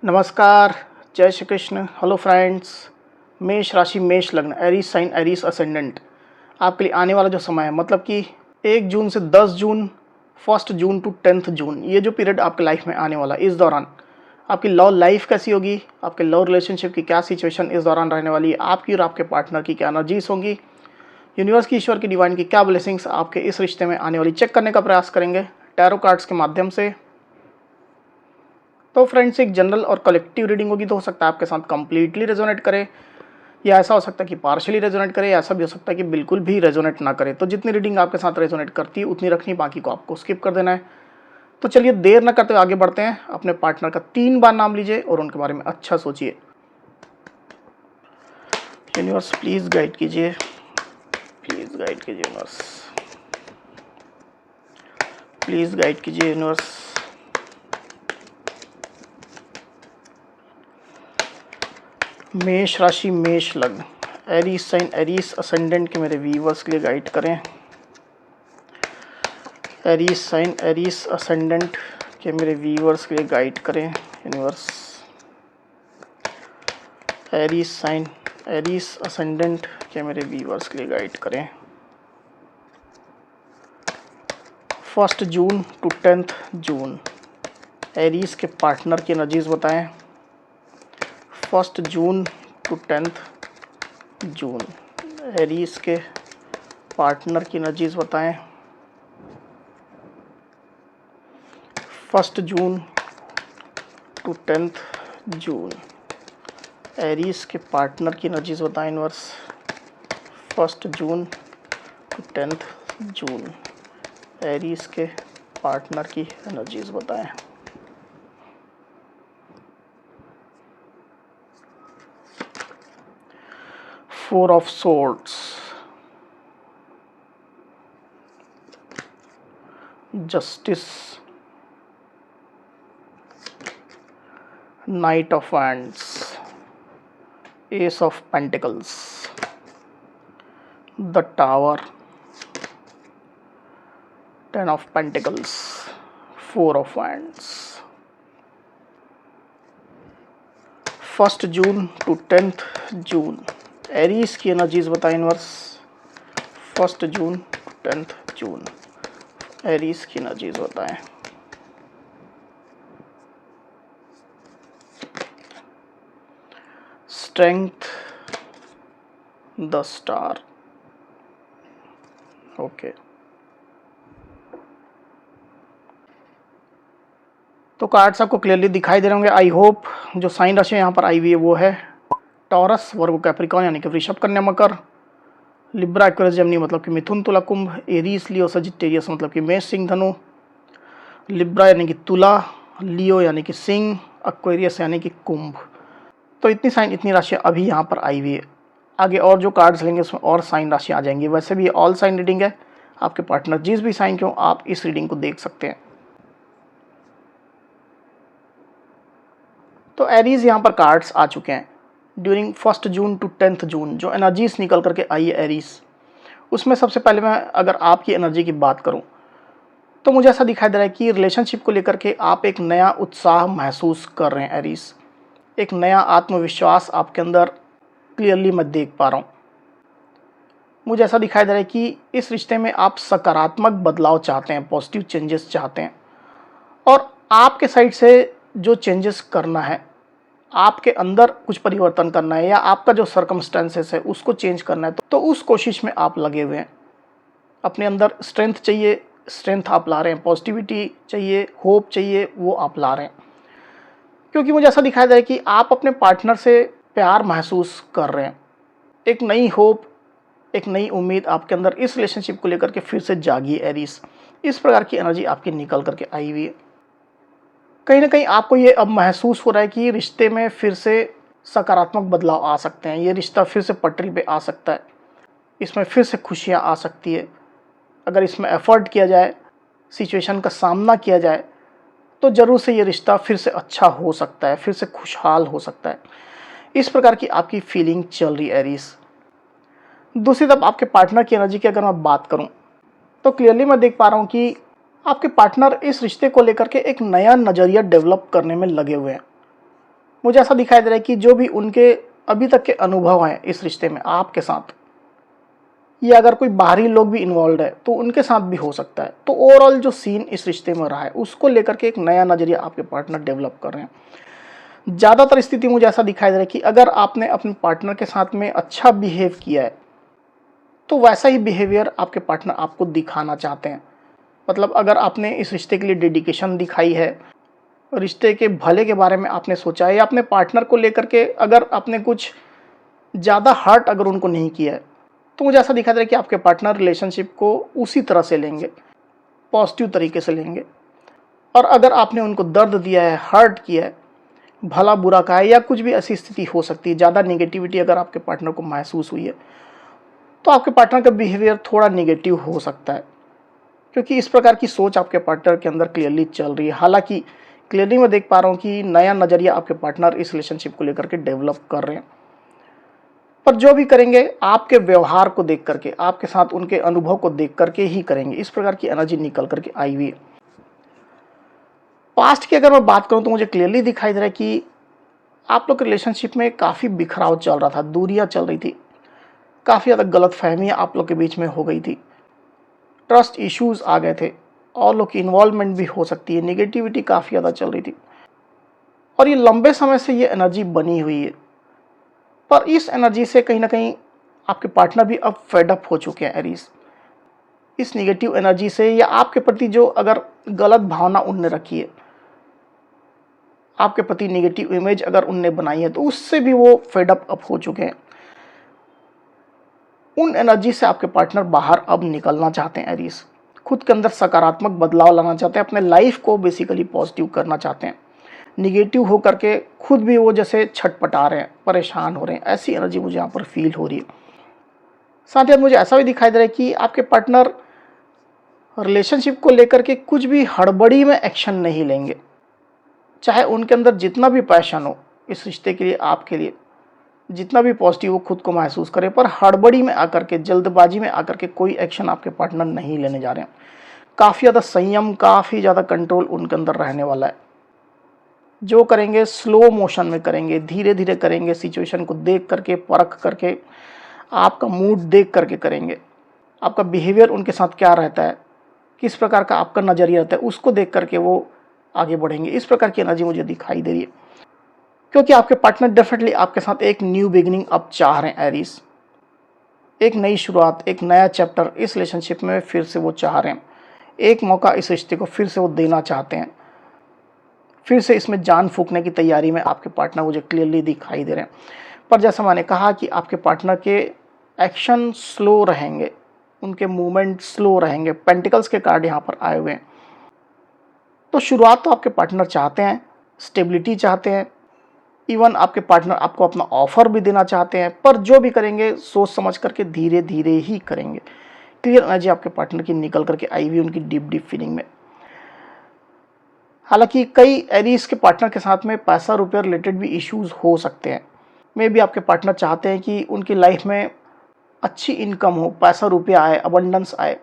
नमस्कार, जय Shri Krishna. Hello friends. मेष राशि, मेष लग्न, एरीज साइन, एरीज असेंडेंट। आपके लिए आने वाला जो समय है मतलब कि 1 जून से 10 जून, 1 जून टू 10 जून, ये जो पीरियड आपके लाइफ में आने वाला है, इस दौरान आपकी लव लाइफ कैसी होगी, आपके लव रिलेशनशिप की क्या सिचुएशन इस दौरान रहने वाली है, आपकी और आपके पार्टनर की क्या एनर्जीज होंगी, यूनिवर्स की, ईश्वर की, डिवाइन की क्या ब्लेसिंग्स आपके इस रिश्ते में आने वाली, चेक करने का प्रयास करेंगे टैरो कार्ड्स के माध्यम से। तो फ्रेंड्स, एक जनरल और कलेक्टिव रीडिंग होगी, तो हो सकता है आपके साथ कंप्लीटली रेजोनेट करे, या ऐसा हो सकता है कि पार्शियली रेजोनेट करे, या ऐसा भी हो सकता है कि बिल्कुल भी रेजोनेट ना करे। तो जितनी रीडिंग आपके साथ रेजोनेट करती है उतनी रखनी, बाकी को आपको स्किप कर देना है। तो चलिए देर ना करते हुए आगे बढ़ते हैं। अपने पार्टनर का 3 बार नाम लीजिए और उनके बारे में अच्छा सोचिए। यूनिवर्स प्लीज गाइड कीजिए, प्लीज गाइड कीजिए यूनिवर्स, प्लीज गाइड कीजिए यूनिवर्स। मेष राशि, मेष लग्न, एरीज साइन, एरीज असेंडेंट के मेरे व्यूवर्स के लिए गाइड करें। एरीज साइन, एरीज असेंडेंट के मेरे व्यूवर्स के लिए गाइड करें universe. Aries sign, Aries ascendant के मेरे व्यूवर्स के लिए गाइड करें। 1 जून टू 10 जून एरीज के पार्टनर की एनर्जीज बताएं। 1 जून टू 10 जून एरीज के पार्टनर की एनर्जीज बताएं। 1 जून टू 10 जून एरीज के पार्टनर की एनर्जीज बताएं universe. 1 June to 10 June Aries के पार्टनर की एनर्जीज बताएं। Four of Swords, Justice, Knight of Wands, Ace of Pentacles, the Tower, 10 of Pentacles, 4 of Wands। 1 June to 10 June Aries की energies बताएं universe. 1 June to 10 June Aries की energies बताएं। Strength, the star. Okay, तो cards आपको clearly दिखाई दे रहे होंगे आई होप। जो साइन राशि यहाँ पर आई हुई है वो है टॉरस, वर्गो, कैप्रिकॉर्न यानी कि वृषभ, कन्या, मकर, लिब्रा, एक्वेरियस, जेमिनी मतलब कि मिथुन, तुला, कुंभ, एरीज, लियो, सजिटेरियस मतलब कि मेष, सिंह, धनु, लिब्रा यानी कि तुला, लियो यानी कि सिंह, एक्वेरियस यानी कि कुंभ। तो इतनी साइन, इतनी राशियाँ अभी यहाँ पर आई हुई है। आगे और जो कार्ड्स लेंगे उसमें और साइन राशियाँ आ जाएंगी। वैसे भी ऑल साइन रीडिंग है, आपके पार्टनर जिस भी साइन के हो आप इस रीडिंग को देख सकते हैं। तो एरीज यहाँ पर कार्ड्स आ चुके हैं। ड्यूरिंग 1 जून टू 10 जून जो एनर्जीज निकल करके आई है एरीज, उसमें सबसे पहले मैं अगर आपकी एनर्जी की बात करूं तो मुझे ऐसा दिखाई दे रहा है कि रिलेशनशिप को लेकर के आप एक नया उत्साह महसूस कर रहे हैं एरीज। एक नया आत्मविश्वास आपके अंदर क्लियरली मैं देख पा रहा हूँ। मुझे ऐसा दिखाई दे रहा है कि इस रिश्ते में आप सकारात्मक बदलाव चाहते हैं, पॉजिटिव चेंजेस चाहते हैं, और आपके साइड से जो चेंजेस करना है, आपके अंदर कुछ परिवर्तन करना है, या आपका जो सर्कमस्टेंसेस है उसको चेंज करना है, तो उस कोशिश में आप लगे हुए हैं। अपने अंदर स्ट्रेंथ चाहिए, स्ट्रेंथ आप ला रहे हैं, पॉजिटिविटी चाहिए, होप चाहिए, वो आप ला रहे हैं। क्योंकि मुझे ऐसा दिखाई दे रहा है कि आप अपने पार्टनर से प्यार महसूस कर रहे हैं। एक नई होप, एक नई उम्मीद आपके अंदर इस रिलेशनशिप को लेकर के फिर से जागी है एरीज। इस प्रकार की एनर्जी आपकी निकल करके आई हुई है। कहीं ना कहीं आपको ये अब महसूस हो रहा है कि रिश्ते में फिर से सकारात्मक बदलाव आ सकते हैं, ये रिश्ता फिर से पटरी पे आ सकता है, इसमें फिर से खुशियाँ आ सकती है। अगर इसमें एफर्ट किया जाए, सिचुएशन का सामना किया जाए, तो ज़रूर से ये रिश्ता फिर से अच्छा हो सकता है, फिर से खुशहाल हो सकता है। इस प्रकार की आपकी फीलिंग चल रही है एरीज। दूसरी तरफ आपके पार्टनर की एनर्जी की अगर मैं बात करूं तो क्लियरली मैं देख पा रहा हूं कि आपके पार्टनर इस रिश्ते को लेकर के एक नया नज़रिया डेवलप करने में लगे हुए हैं। मुझे ऐसा दिखाई दे रहा है कि जो भी उनके अभी तक के अनुभव हैं इस रिश्ते में आपके साथ, या अगर कोई बाहरी लोग भी इन्वॉल्व है तो उनके साथ भी हो सकता है। तो ओवरऑल जो सीन इस रिश्ते में रहा है उसको लेकर के एक नया नज़रिया आपके पार्टनर डेवलप कर रहे हैं। ज़्यादातर स्थिति मुझे ऐसा दिखाई दे रहा है कि अगर आपने अपने पार्टनर के साथ में अच्छा बिहेव किया है तो वैसा ही बिहेवियर आपके पार्टनर आपको दिखाना चाहते हैं। मतलब अगर आपने इस रिश्ते के लिए डेडिकेशन दिखाई है, रिश्ते के भले के बारे में आपने सोचा है, या अपने पार्टनर को लेकर के अगर आपने कुछ ज़्यादा हर्ट अगर उनको नहीं किया है, तो मुझे ऐसा दिखाई दे रहा है कि आपके पार्टनर रिलेशनशिप को उसी तरह से लेंगे, पॉजिटिव तरीके से लेंगे। और अगर आपने उनको दर्द दिया है, हर्ट किया है, भला बुरा कहा है, या कुछ भी ऐसी स्थिति हो सकती है, ज़्यादा नेगेटिविटी अगर आपके पार्टनर को महसूस हुई है, तो आपके पार्टनर का बिहेवियर थोड़ा नेगेटिव हो सकता है, क्योंकि इस प्रकार की सोच आपके पार्टनर के अंदर क्लियरली चल रही है। हालांकि क्लियरली मैं देख पा रहा हूँ कि नया नज़रिया आपके पार्टनर इस रिलेशनशिप को लेकर के डेवलप कर रहे हैं। पर जो भी करेंगे आपके व्यवहार को देख करके, आपके साथ उनके अनुभव को देख करके ही करेंगे। इस प्रकार की एनर्जी निकल करके आई हुई है। पास्ट की अगर मैं बात करूं तो मुझे क्लियरली दिखाई दे रहा है कि आप लोग के रिलेशनशिप में काफ़ी बिखराव चल रहा था, दूरियां चल रही थी, काफ़ी ज़्यादा गलतफहमियां आप लोग के बीच में हो गई थी, ट्रस्ट इश्यूज आ गए थे, और लोग की इन्वॉल्वमेंट भी हो सकती है, निगेटिविटी काफ़ी ज़्यादा चल रही थी, और ये लंबे समय से ये एनर्जी बनी हुई है। पर इस एनर्जी से कहीं ना कहीं आपके पार्टनर भी अब फेड अप हो चुके हैं एरीज, इस निगेटिव एनर्जी से, या आपके प्रति जो अगर गलत भावना उनने रखी है, आपके प्रति नेगेटिव इमेज अगर उनने बनाई है, तो उससे भी वो फेड अप हो चुके हैं। उन एनर्जी से आपके पार्टनर बाहर अब निकलना चाहते हैं एरीज, खुद के अंदर सकारात्मक बदलाव लाना चाहते हैं, अपने लाइफ को बेसिकली पॉजिटिव करना चाहते हैं। निगेटिव हो करके खुद भी वो जैसे छटपटा रहे हैं, परेशान हो रहे हैं, ऐसी एनर्जी मुझे यहाँ पर फील हो रही है। साथ ही मुझे ऐसा भी दिखाई दे रहा है कि आपके पार्टनर रिलेशनशिप को लेकर के कुछ भी हड़बड़ी में एक्शन नहीं लेंगे। चाहे उनके अंदर जितना भी पैशन हो इस रिश्ते के लिए, आपके लिए जितना भी पॉजिटिव वो खुद को महसूस करे, पर हड़बड़ी में आकर के, जल्दबाजी में आकर के कोई एक्शन आपके पार्टनर नहीं लेने जा रहे हैं। काफ़ी ज़्यादा संयम, काफ़ी ज़्यादा कंट्रोल उनके अंदर रहने वाला है। जो करेंगे स्लो मोशन में करेंगे, धीरे धीरे करेंगे, सिचुएशन को देख करके, परख करके, आपका मूड देख करके करेंगे, आपका बिहेवियर उनके साथ क्या रहता है, किस प्रकार का आपका नज़रिया रहता है, उसको देख करके वो आगे बढ़ेंगे। इस प्रकार की एनर्जी मुझे दिखाई दे रही है, क्योंकि आपके पार्टनर डेफिनेटली आपके साथ एक न्यू बिगिनिंग अब चाह रहे हैं एरीज, एक नई शुरुआत, एक नया चैप्टर इस रिलेशनशिप में फिर से वो चाह रहे हैं। एक मौका इस रिश्ते को फिर से वो देना चाहते हैं, फिर से इसमें जान फूंकने की तैयारी में आपके पार्टनर मुझे क्लियरली दिखाई दे रहे हैं। पर जैसा मैंने कहा कि आपके पार्टनर के एक्शन स्लो रहेंगे, उनके मूवमेंट स्लो रहेंगे, पेंटिकल्स के कार्ड यहाँ पर आए हुए हैं। तो शुरुआत तो आपके पार्टनर चाहते हैं, स्टेबिलिटी चाहते हैं, इवन आपके पार्टनर आपको अपना ऑफर भी देना चाहते हैं, पर जो भी करेंगे सोच समझ करके धीरे धीरे ही करेंगे। क्लियर एनर्जी आपके पार्टनर की निकल करके आई हुई उनकी डीप डीप फीलिंग में। हालांकि कई एरीज के पार्टनर के साथ में पैसा रुपये रिलेटेड भी इश्यूज हो सकते हैं। मे भी आपके पार्टनर चाहते हैं कि उनकी लाइफ में अच्छी इनकम हो, पैसा रुपया आए, अबंडेंस आए।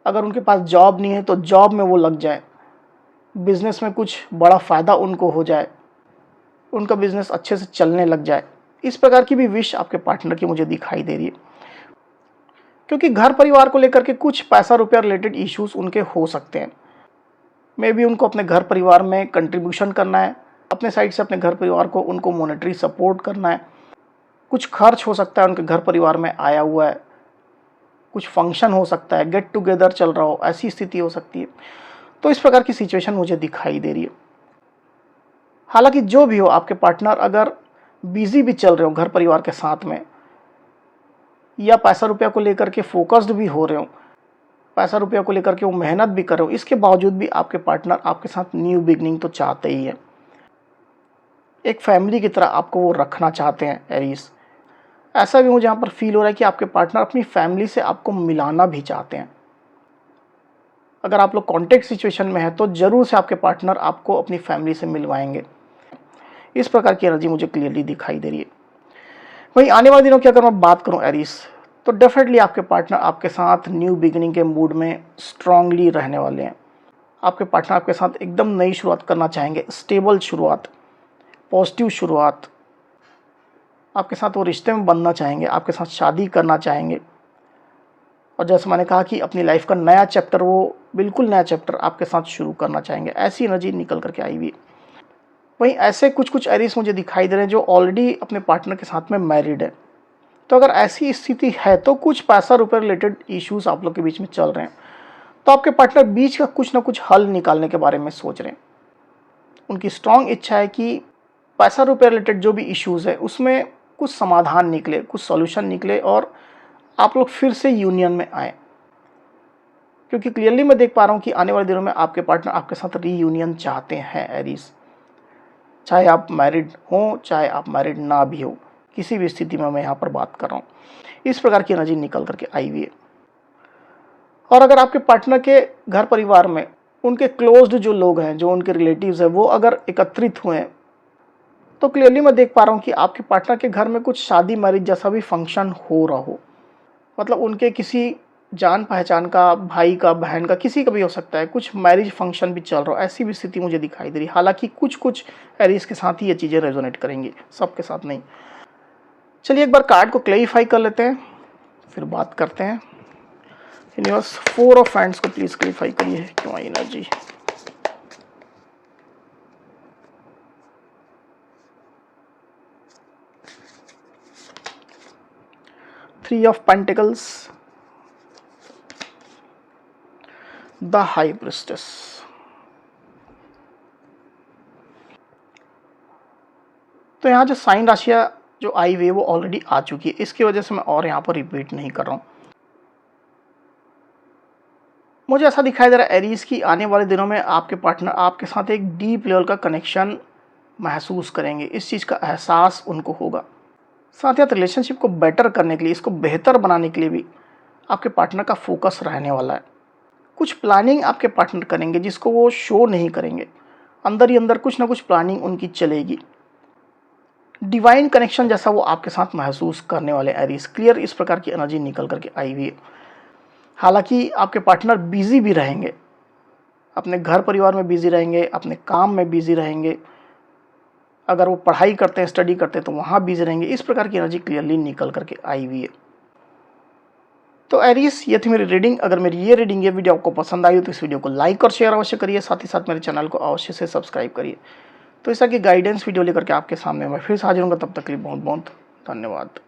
अगर उनके पास जॉब नहीं है तो जॉब में वो लग जाए, बिजनेस में कुछ बड़ा फ़ायदा उनको हो जाए, उनका बिजनेस अच्छे से चलने लग जाए। इस प्रकार की भी विश आपके पार्टनर की मुझे दिखाई दे रही है, क्योंकि घर परिवार को लेकर के कुछ पैसा रुपया रिलेटेड इश्यूज उनके हो सकते हैं। मे भी उनको अपने घर परिवार में कंट्रीब्यूशन करना है, अपने साइड से अपने घर परिवार को उनको मॉनेटरी सपोर्ट करना है, कुछ खर्च हो सकता है उनके घर परिवार में आया हुआ है, कुछ फंक्शन हो सकता है, गेट टुगेदर चल रहा हो, ऐसी स्थिति हो सकती है। तो इस प्रकार की सिचुएशन मुझे दिखाई दे रही है। हालांकि जो भी हो, आपके पार्टनर अगर बिजी भी चल रहे हो घर परिवार के साथ में, या पैसा रुपया को लेकर के फोकस्ड भी हो रहे हो, पैसा रुपया को लेकर के वो मेहनत भी कर रहे हो, इसके बावजूद भी आपके पार्टनर आपके साथ न्यू बिगनिंग तो चाहते ही है। एक फैमिली की तरह आपको वो रखना चाहते हैं एरीज। ऐसा भी मुझे यहाँ पर फील हो रहा है कि आपके पार्टनर अपनी फैमिली से आपको मिलाना भी चाहते हैं। अगर आप लोग कॉन्टेक्ट सिचुएशन में है तो जरूर से आपके पार्टनर आपको अपनी फैमिली से मिलवाएंगे। इस प्रकार की एनर्जी मुझे क्लियरली दिखाई दे रही है। वहीं आने वाले दिनों की अगर मैं बात करूं एरीज, तो डेफिनेटली आपके पार्टनर आपके साथ न्यू बिगिनिंग के मूड में स्ट्रांगली रहने वाले हैं। आपके पार्टनर आपके साथ एकदम नई शुरुआत करना चाहेंगे, स्टेबल शुरुआत, पॉजिटिव शुरुआत, आपके साथ वो रिश्ते में बनना चाहेंगे, आपके साथ शादी करना चाहेंगे, और जैसे मैंने कहा कि अपनी लाइफ का नया चैप्टर, वो बिल्कुल नया चैप्टर आपके साथ शुरू करना चाहेंगे। ऐसी एनर्जी निकल करके आई हुई है। वहीं ऐसे कुछ कुछ एरीज मुझे दिखाई दे रहे हैं जो ऑलरेडी अपने पार्टनर के साथ में मैरिड है। तो अगर ऐसी स्थिति है तो कुछ पैसा रुपये रिलेटेड इश्यूज आप लोग के बीच में चल रहे हैं, तो आपके पार्टनर बीच का कुछ ना कुछ हल निकालने के बारे में सोच रहे हैं। उनकी स्ट्रांग इच्छा है कि पैसा रुपये रिलेटेड जो भी इश्यूज है उसमें कुछ समाधान निकले, कुछ सॉल्यूशन निकले और आप लोग फिर से यूनियन में आए। क्योंकि क्लियरली मैं देख पा रहा हूँ कि आने वाले दिनों में आपके पार्टनर आपके साथ रीयूनियन चाहते हैं एरीज। चाहे आप मैरिड हो, चाहे आप मैरिड ना भी हो, किसी भी स्थिति में मैं यहाँ पर बात कर रहा हूँ, इस प्रकार की एनर्जी निकल करके आई हुई है। और अगर आपके पार्टनर के घर परिवार में उनके क्लोज्ड जो लोग हैं, जो उनके रिलेटिव्स हैं, वो अगर एकत्रित हुए हैं, तो क्लियरली मैं देख पा रहा हूँ कि आपके पार्टनर के घर में कुछ शादी मैरिज जैसा भी फंक्शन हो रहा हो। मतलब उनके किसी जान पहचान का, भाई का, बहन का, किसी का भी हो सकता है, कुछ मैरिज फंक्शन भी चल रहा हो, ऐसी भी स्थिति मुझे दिखाई दे रही। हालांकि कुछ कुछ एरीज के साथ ही ये चीज़ें रेजोनेट करेंगी, सबके साथ नहीं। चलिए एक बार कार्ड को क्लैरिफाई कर लेते हैं, फिर बात करते हैं। यूनिवर्स, 4 ऑफ हैंड्स को प्लीज क्लैरिफाई करिए, क्यों आई energy. Three of pentacles, the high priestess. तो यहाँ जो साइन राशियां जो आई हुई है वो ऑलरेडी आ चुकी है, इसकी वजह से मैं और यहाँ पर रिपीट नहीं कर रहा हूँ। मुझे ऐसा दिखाई दे रहा है एरीज की आने वाले दिनों में आपके पार्टनर आपके साथ एक डीप लेवल का कनेक्शन महसूस करेंगे, इस चीज़ का एहसास उनको होगा। साथ ही साथ रिलेशनशिप को बेटर करने के लिए, इसको बेहतर बनाने के लिए भी आपके पार्टनर का फोकस रहने वाला है। कुछ प्लानिंग आपके पार्टनर करेंगे जिसको वो शो नहीं करेंगे, अंदर ही अंदर कुछ ना कुछ प्लानिंग उनकी चलेगी। डिवाइन कनेक्शन जैसा वो आपके साथ महसूस करने वाले एरीज, क्लियर इस प्रकार की एनर्जी निकल करके आई हुई है। हालांकि आपके पार्टनर बिजी भी रहेंगे, अपने घर परिवार में बिजी रहेंगे, अपने काम में बिजी रहेंगे, अगर वो पढ़ाई करते हैं, स्टडी करते हैं तो वहाँ बिजी रहेंगे। इस प्रकार की एनर्जी क्लियरली निकल करके आई हुई है। तो एरीज, ये थी मेरी रीडिंग। अगर मेरी ये रीडिंग, ये वीडियो आपको पसंद आई हो तो इस वीडियो को लाइक और शेयर अवश्य करिए, साथ ही साथ मेरे चैनल को अवश्य से सब्सक्राइब करिए। तो इस तरह की गाइडेंस वीडियो लेकर के आपके सामने मैं फिर से हाजिर होऊंगा, तब तक के लिए बहुत बहुत धन्यवाद।